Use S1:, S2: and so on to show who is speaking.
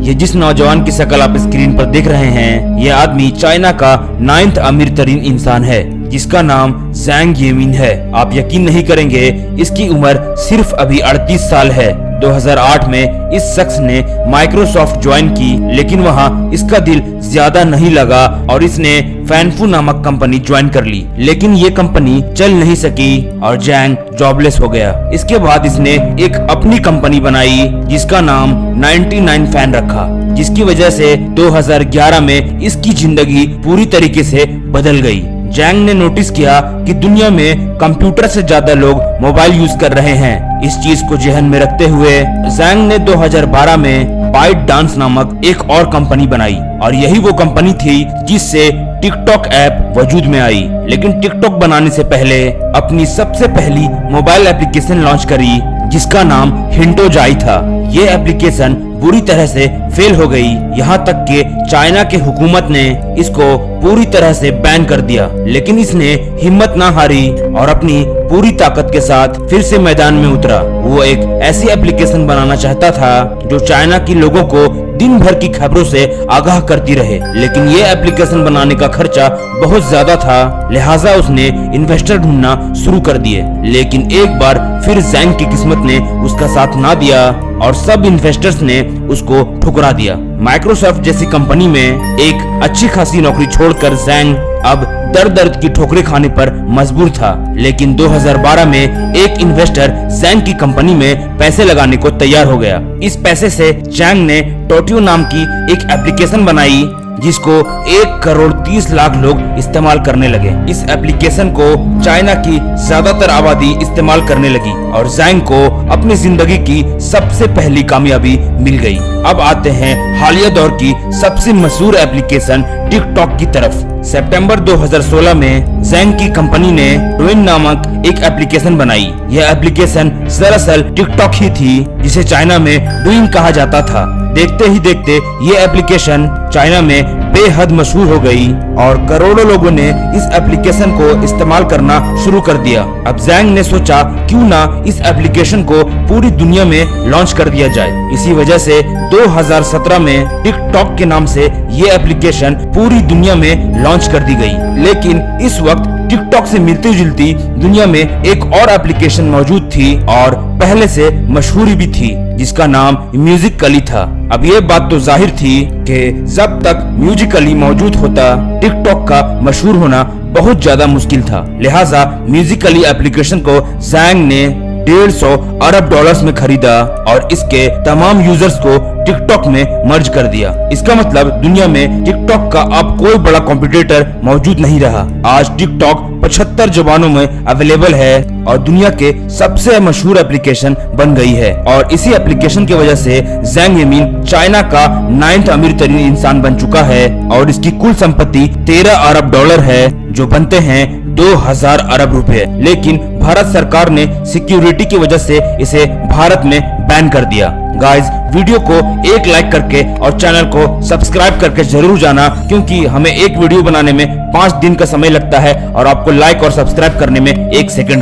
S1: ये जिस नौजवान की शक्ल आप स्क्रीन पर देख रहे हैं, ये आदमी चाइना का 9th अमीर तरीन इंसान है, जिसका नाम ज़ैंग येमिन है। आप यकीन नहीं करेंगे, इसकी उम्र सिर्फ अभी 38 साल है। 2008 में इस शख्स ने माइक्रोसॉफ्ट ज्वाइन की, लेकिन वहाँ इसका दिल ज्यादा नहीं लगा और इसने फैनफू नामक कंपनी ज्वाइन कर ली, लेकिन ये कंपनी चल नहीं सकी और ज़ैंग जॉबलेस हो गया। इसके बाद इसने एक अपनी कंपनी बनाई जिसका नाम 99 फैन रखा, जिसकी वजह से 2011 में इसकी जिंदगी पूरी तरीके से बदल गई। ज़ैंग ने नोटिस किया कि दुनिया में कंप्यूटर से ज्यादा लोग मोबाइल यूज कर रहे हैं। इस चीज को जहन में रखते हुए ज़ैंग ने 2012 में बाइट डांस नामक एक और कंपनी बनाई और यही वो कंपनी थी जिससे टिकटॉक ऐप वजूद में आई। लेकिन टिकटॉक बनाने से पहले अपनी सबसे पहली मोबाइल एप्लीकेशन लॉन्च करी जिसका नाम हिंटोजाई था। ये एप्लीकेशन बुरी तरह से फेल हो गई, यहाँ तक कि चाइना के हुकूमत ने इसको पूरी तरह से बैन कर दिया। लेकिन इसने हिम्मत ना हारी और अपनी पूरी ताकत के साथ फिर से मैदान में उतरा। वो एक ऐसी एप्लीकेशन बनाना चाहता था जो चाइना के लोगों को दिन भर की खबरों से आगाह करती रहे, लेकिन ये एप्लीकेशन बनाने का खर्चा बहुत ज्यादा था, लिहाजा उसने इन्वेस्टर ढूंढना शुरू कर दिए। लेकिन एक बार फिर ज़ैंग की किस्मत ने उसका साथ ना दिया और सब इन्वेस्टर्स ने उसको ठुकरा दिया। माइक्रोसॉफ्ट जैसी कंपनी में एक अच्छी खासी नौकरी छोड़कर ज़ैंग अब दर दर्द की ठोकरें खाने पर मजबूर था। लेकिन 2012 में एक इन्वेस्टर ज़ैंग की कंपनी में पैसे लगाने को तैयार हो गया। इस पैसे से ज़ैंग ने टोटियो नाम की एक एप्लीकेशन बनाई जिसको 1,30,00,000 लोग इस्तेमाल करने लगे। इस एप्लीकेशन को चाइना की ज्यादातर आबादी इस्तेमाल करने लगी और ज़ैंग को अपनी जिंदगी की सबसे पहली कामयाबी मिल गई। अब आते हैं हालिया दौर की सबसे मशहूर एप्लीकेशन टिकटॉक की तरफ। सितंबर 2016 में ज़ैंग की कंपनी ने डुइन नामक एक एप्लीकेशन बनाई। यह एप्लीकेशन दरअसल टिकटॉक ही थी जिसे चाइना में डुइन कहा जाता था। देखते ही देखते ये एप्लीकेशन चाइना में बेहद मशहूर हो गई और करोड़ों लोगों ने इस एप्लीकेशन को इस्तेमाल करना शुरू कर दिया। अब ज़ैंग ने सोचा क्यों ना इस एप्लीकेशन को पूरी दुनिया में लॉन्च कर दिया जाए। इसी वजह से 2017 में टिकटॉक के नाम से ये एप्लीकेशन पूरी दुनिया में लॉन्च कर दी गई। लेकिन इस वक्त टिकटॉक से मिलती जुलती दुनिया में एक और एप्लीकेशन मौजूद थी और पहले से मशहूरी भी थी, जिसका नाम म्यूजिकली था। अब ये बात तो जाहिर थी कि जब तक म्यूजिकली मौजूद होता, टिकटॉक का मशहूर होना बहुत ज्यादा मुश्किल था। लिहाजा म्यूजिकली एप्लीकेशन को ज़ैंग ने 150 अरब डॉलर्स में खरीदा और इसके तमाम यूजर्स को टिकटॉक में मर्ज कर दिया। इसका मतलब दुनिया में टिकटॉक का अब कोई बड़ा कॉम्पिटिटर मौजूद नहीं रहा। आज टिकटॉक 75 ज़बानों में अवेलेबल है और दुनिया के सबसे मशहूर एप्लीकेशन बन गई है। और इसी एप्लीकेशन की वजह से ज़ैंग येमिन चाइना का 9th अमीर तरीन इंसान बन चुका है और इसकी कुल संपत्ति 13 अरब डॉलर है, जो बनते हैं 2000 अरब रुपए। लेकिन भारत सरकार ने सिक्योरिटी की वजह से इसे भारत में बैन कर दिया। गाइस, वीडियो को एक लाइक करके और चैनल को सब्सक्राइब करके जरूर जाना, क्योंकि हमें एक वीडियो बनाने में 5 दिन का समय लगता है और आपको लाइक और सब्सक्राइब करने में 1 सेकंड